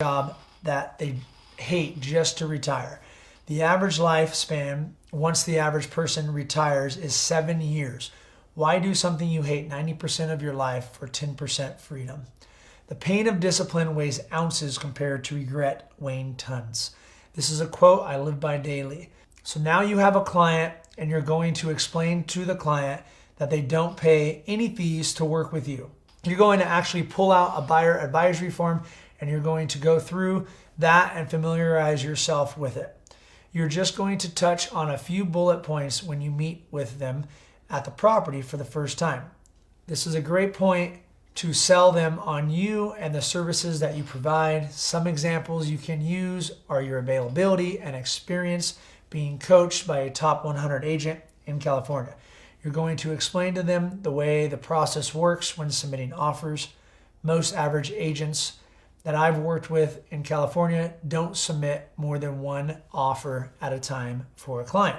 job that they hate just to retire. The average lifespan, once the average person retires, is 7 years. Why do something you hate 90% of your life for 10% freedom? The pain of discipline weighs ounces compared to regret weighing tons. This is a quote I live by daily. So now you have a client and you're going to explain to the client that they don't pay any fees to work with you. You're going to actually pull out a buyer advisory form and you're going to go through that and familiarize yourself with it. You're just going to touch on a few bullet points when you meet with them at the property for the first time. This is a great point to sell them on you and the services that you provide. Some examples you can use are your availability and experience being coached by a top 100 agent in California. You're going to explain to them the way the process works when submitting offers. Most average agents that I've worked with in California don't submit more than one offer at a time for a client.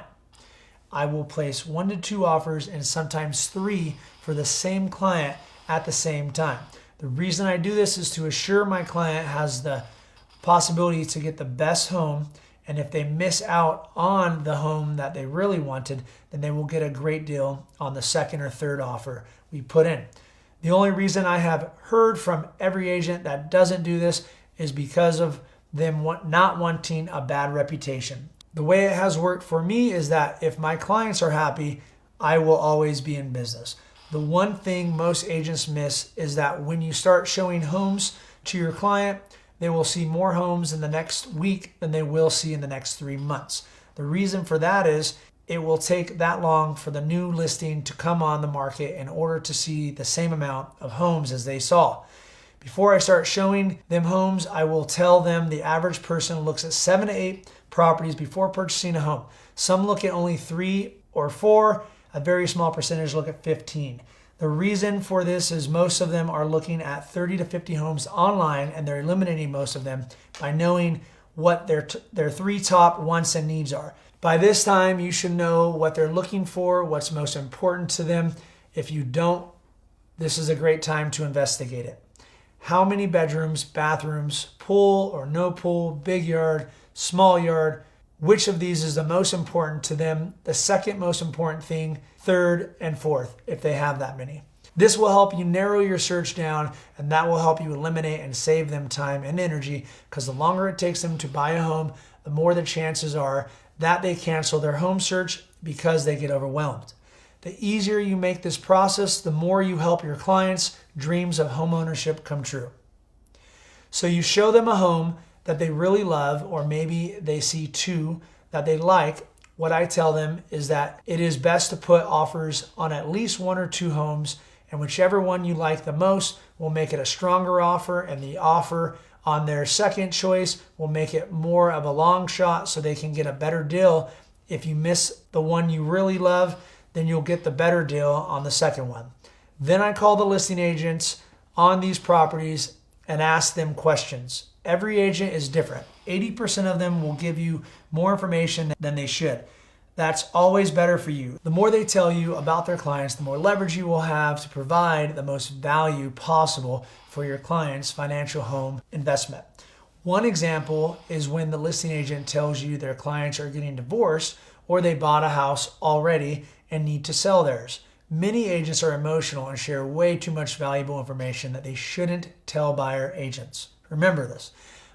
I will place 1 to 2 offers and sometimes 3 for the same client at the same time. The reason I do this is to assure my client has the possibility to get the best home, and if they miss out on the home that they really wanted, then they will get a great deal on the second or third offer we put in. The only reason I have heard from every agent that doesn't do this is because of them not wanting a bad reputation. The way it has worked for me is that if my clients are happy, I will always be in business. The one thing most agents miss is that when you start showing homes to your client, they will see more homes in the next week than they will see in the next 3 months. The reason for that is it will take that long for the new listing to come on the market in order to see the same amount of homes as they saw. Before I start showing them homes, I will tell them the average person looks at 7 to 8 properties before purchasing a home. Some look at only 3 or 4. A very small percentage look at 15. The reason for this is most of them are looking at 30 to 50 homes online, and they're eliminating most of them by knowing what their 3 top wants and needs are. By this time, you should know what they're looking for, what's most important to them. If you don't, this is a great time to investigate it. How many bedrooms, bathrooms, pool or no pool, big yard, small yard, which of these is the most important to them, the second most important thing, third and fourth, if they have that many. This will help you narrow your search down, and that will help you eliminate and save them time and energy, because the longer it takes them to buy a home, the more the chances are that they cancel their home search because they get overwhelmed. The easier you make this process, the more you help your clients' dreams of home ownership come true. So you show them a home that they really love, or maybe they see 2 that they like. What I tell them is that it is best to put offers on at least 1 or 2 homes, and whichever one you like the most will make it a stronger offer, and the offer on their second choice will make it more of a long shot so they can get a better deal. If you miss the one you really love, then you'll get the better deal on the second one. Then I call the listing agents on these properties and ask them questions. Every agent is different. 80% of them will give you more information than they should. That's always better for you. The more they tell you about their clients, the more leverage you will have to provide the most value possible for your client's financial home investment. One example is when the listing agent tells you their clients are getting divorced or they bought a house already and need to sell theirs. Many agents are emotional and share way too much valuable information that they shouldn't tell buyer agents. Remember this.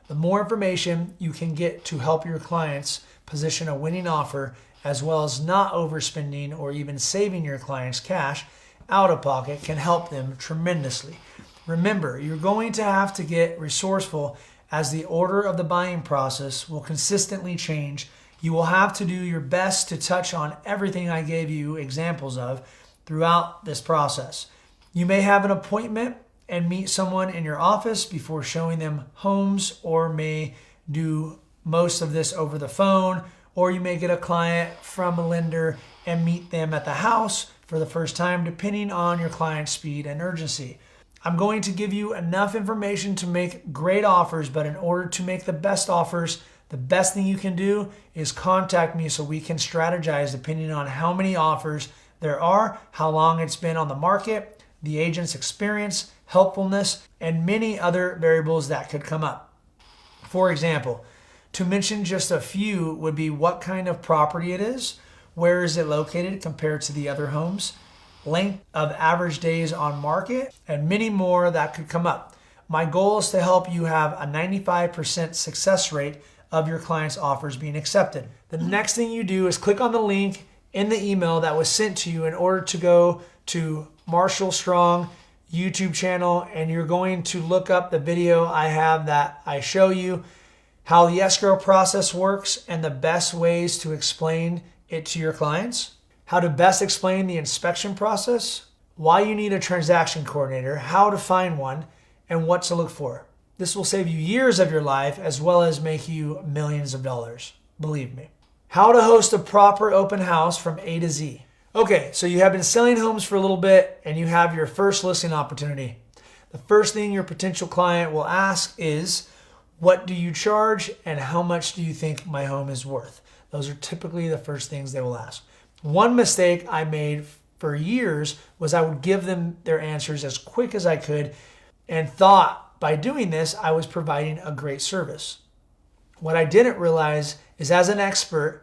The more information you can get to help your clients position a winning offer, as well as not overspending or even saving your clients cash out of pocket, can help them tremendously. Remember, you're going to have to get resourceful, as the order of the buying process will consistently change. You will have to do your best to touch on everything I gave you examples of throughout this process. You may have an appointment and meet someone in your office before showing them homes, or may do most of this over the phone, or you may get a client from a lender and meet them at the house for the first time, depending on your client's speed and urgency. I'm going to give you enough information to make great offers, but in order to make the best offers, the best thing you can do is contact me so we can strategize depending on how many offers there are, how long it's been on the market, the agent's experience, helpfulness, and many other variables that could come up. For example, to mention just a few would be what kind of property it is, where is it located compared to the other homes, length of average days on market, and many more that could come up. My goal is to help you have a 95% success rate of your clients' offers being accepted. The next thing you do is click on the link in the email that was sent to you in order to go to Marshall Strong YouTube channel, and you're going to look up the video I have that I show you how the escrow process works and the best ways to explain it to your clients, how to best explain the inspection process, why you need a transaction coordinator, how to find one, and what to look for. This will save you years of your life as well as make you millions of dollars. Believe me. How to host a proper open house from A to Z. Okay, so you have been selling homes for a little bit and you have your first listing opportunity. The first thing your potential client will ask is, what do you charge and how much do you think my home is worth? Those are typically the first things they will ask. One mistake I made for years was I would give them their answers as quick as I could and thought by doing this I was providing a great service. What I didn't realize is, as an expert,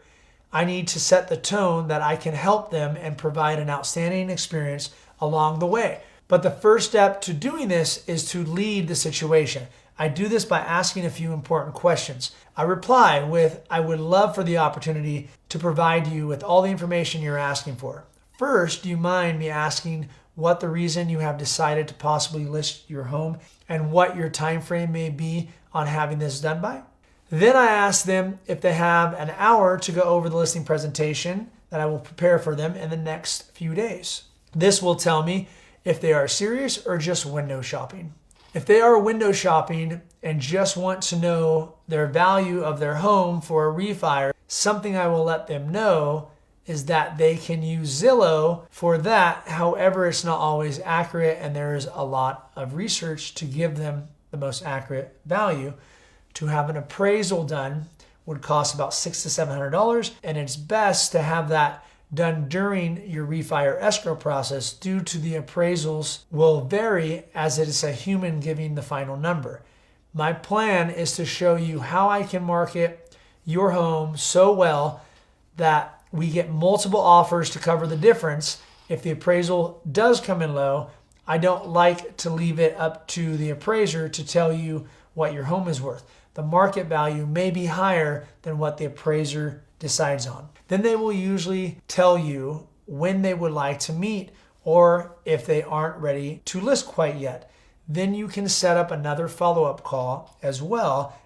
I need to set the tone that I can help them and provide an outstanding experience along the way. But the first step to doing this is to lead the situation. I do this by asking a few important questions. I reply with, I would love for the opportunity to provide you with all the information you're asking for. First, do you mind me asking what the reason you have decided to possibly list your home and what your time frame may be on having this done by? Then I ask them if they have an hour to go over the listing presentation that I will prepare for them in the next few days. This will tell me if they are serious or just window shopping. If they are window shopping and just want to know their value of their home for a refi, something I will let them know is that they can use Zillow for that. However, it's not always accurate and there is a lot of research to give them the most accurate value. To have an appraisal done would cost about $600 to $700, and it's best to have that done during your refi or escrow process due to the appraisals will vary as it is a human giving the final number. My plan is to show you how I can market your home so well that we get multiple offers to cover the difference. If the appraisal does come in low, I don't like to leave it up to the appraiser to tell you what your home is worth. The market value may be higher than what the appraiser decides on. Then they will usually tell you when they would like to meet or if they aren't ready to list quite yet. Then you can set up another follow-up call as well